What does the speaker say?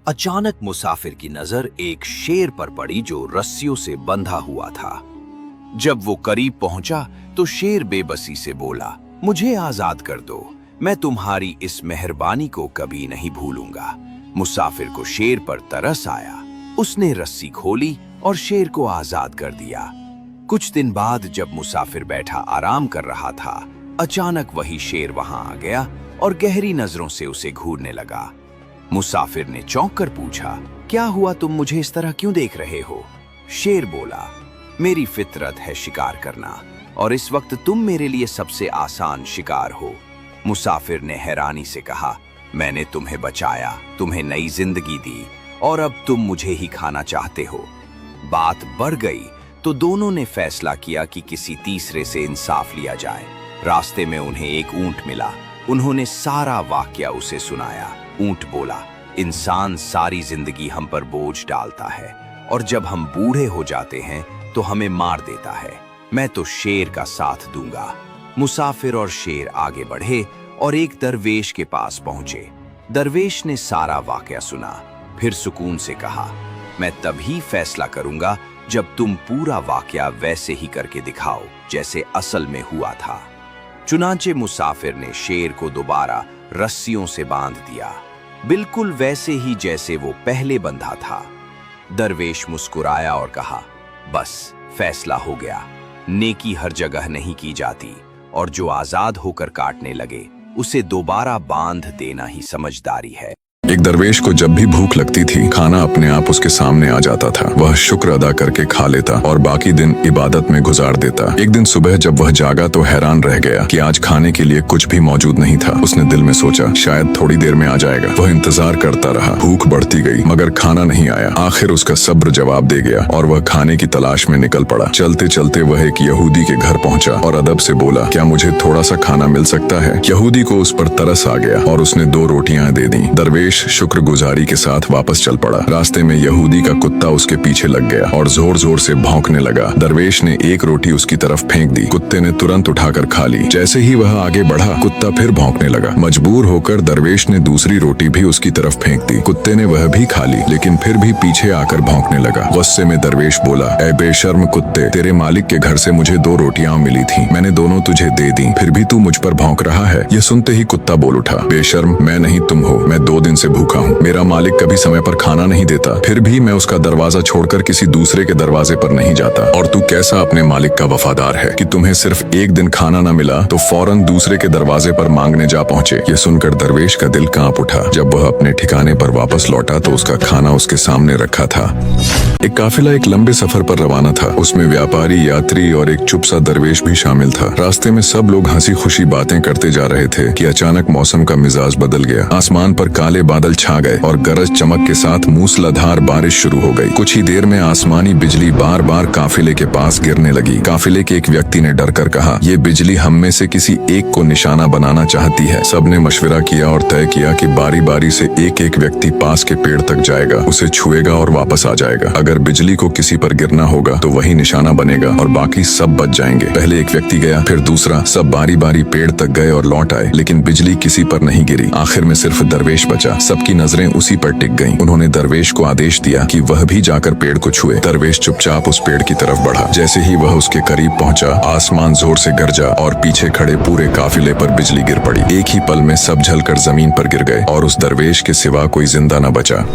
अचानक मुसाफिर की नजर एक शेर पर पड़ी जो रस्सियों से बंधा हुआ था। जब वो करीब पहुंचा तो शेर बेबसी से बोला, मुझे आजाद कर दो, मैं तुम्हारी इस मेहरबानी को कभी नहीं भूलूंगा। मुसाफिर को शेर पर तरस आया, उसने रस्सी खोली और शेर को आजाद कर दिया। कुछ दिन बाद जब मुसाफिर बैठा आराम कर रहा था, अचानक वही शेर वहां आ गया और गहरी नजरों से उसे घूरने लगा। मुसाफिर ने चौंक कर पूछा, क्या हुआ, तुम मुझे इस तरह क्यों देख रहे हो? शेर बोला, मेरी फितरत है शिकार करना और इस वक्त तुम मेरे लिए सबसे आसान शिकार हो। मुसाफिर ने हैरानी से कहा, मैंने तुम्हें बचाया, तुम्हें नई जिंदगी दी और अब तुम मुझे ही खाना चाहते हो। बात बढ़ गई तो दोनों ने फैसला किया कि किसी तीसरे से इंसाफ लिया जाए। रास्ते में उन्हें एक ऊंट मिला, उन्होंने सारा वाकया उसे सुनाया। ऊंट बोला, इंसान सारी जिंदगी हम पर बोझ डालता है और जब हम बूढ़े हो जाते हैं तो हमें मार देता है। मैं तो शेर का साथ दूंगा। मुसाफिर और शेर आगे बढ़े और एक दरवेश के पास पहुंचे। दरवेश ने सारा वाकया सुना, फिर सुकून से कहा, मैं तभी फैसला करूंगा जब तुम पूरा वाकया वैसे ही करके दिखाओ जैसे असल में हुआ था। चुनांचे मुसाफिर ने शेर को दोबारा रस्सियों से बांध दिया, बिल्कुल वैसे ही जैसे वो पहले बंधा था। दरवेश मुस्कुराया और कहा, बस फैसला हो गया, नेकी हर जगह नहीं की जाती और जो आजाद होकर काटने लगे उसे दोबारा बांध देना ही समझदारी है। एक दरवेश को जब भी भूख लगती थी, खाना अपने आप उसके सामने आ जाता था। वह शुक्र अदा करके खा लेता और बाकी दिन इबादत में गुजार देता। एक दिन सुबह जब वह जागा तो हैरान रह गया कि आज खाने के लिए कुछ भी मौजूद नहीं था। उसने दिल में सोचा, शायद थोड़ी देर में आ जाएगा। वह इंतजार करता रहा, भूख बढ़ती गई मगर खाना नहीं आया। आखिर उसका सब्र जवाब दे गया और वह खाने की तलाश में निकल पड़ा। चलते चलते वह एक यहूदी के घर पहुंचा और अदब से बोला, क्या मुझे थोड़ा सा खाना मिल सकता है? यहूदी को उस पर तरस आ गया और उसने 2 रोटियां दे दी। दरवेश शुक्रगुजारी के साथ वापस चल पड़ा। रास्ते में यहूदी का कुत्ता उसके पीछे लग गया और जोर जोर से भौंकने लगा। दरवेश ने एक रोटी उसकी तरफ फेंक दी, कुत्ते ने तुरंत उठाकर खा ली। जैसे ही वह आगे बढ़ा, कुत्ता फिर भौंकने लगा। मजबूर होकर दरवेश ने दूसरी रोटी भी उसकी तरफ फेंक दी। कुत्ते ने वह भी खा ली, लेकिन फिर भी पीछे आकर भौंकने लगा। गुस्से में दरवेश बोला, ऐ बेशर्म कुत्ते, तेरे मालिक के घर से मुझे 2 रोटियां मिली थी, मैंने दोनों तुझे दे दी, फिर भी तू मुझ पर भौंक रहा है। यह सुनते ही कुत्ता बोल उठा, बेशर्म, मैं नहीं तुम हो, मैं 2 दिन से भूखा हूँ। मेरा मालिक कभी समय पर खाना नहीं देता, फिर भी मैं उसका दरवाजा छोड़कर किसी दूसरे के दरवाजे पर नहीं जाता। और तू कैसा अपने मालिक का वफादार है कि तुम्हें सिर्फ एक दिन खाना न मिला तो फौरन दूसरे के दरवाजे पर मांगने जा पहुंचे। ये सुनकर दरवेश का दिल कांप उठा। जब वह अपने ठिकाने पर वापस लौटा तो उसका खाना उसके सामने रखा था। एक काफिला एक लंबे सफर पर रवाना था। उसमें व्यापारी, यात्री और एक चुप सा दरवेश भी शामिल था। रास्ते में सब लोग हंसी खुशी बातें करते जा रहे थे कि अचानक मौसम का मिजाज बदल गया। आसमान पर काले बादल छा गए और गरज चमक के साथ मूसलाधार बारिश शुरू हो गई। कुछ ही देर में आसमानी बिजली बार बार काफिले के पास गिरने लगी। काफिले के एक व्यक्ति ने डरकर कहा, ये बिजली हम में से किसी एक को निशाना बनाना चाहती है। सबने मशवरा किया और तय किया कि बारी बारी से एक एक व्यक्ति पास के पेड़ तक जाएगा, उसे छुएगा और वापस आ जाएगा। अगर बिजली को किसी पर गिरना होगा तो वही निशाना बनेगा और बाकी सब बच जाएंगे। पहले एक व्यक्ति गया, फिर दूसरा, सब बारी बारी पेड़ तक गए और लौट आए, लेकिन बिजली किसी पर नहीं गिरी। आखिर में सिर्फ दरवेश बचा। सबकी नजरें उसी पर टिक गईं। उन्होंने दरवेश को आदेश दिया कि वह भी जाकर पेड़ को छुए। दरवेश चुपचाप उस पेड़ की तरफ बढ़ा। जैसे ही वह उसके करीब पहुंचा, आसमान जोर से गरजा और पीछे खड़े पूरे काफिले पर बिजली गिर पड़ी। एक ही पल में सब जलकर जमीन पर गिर गए और उस दरवेश के सिवा कोई जिंदा न बचा।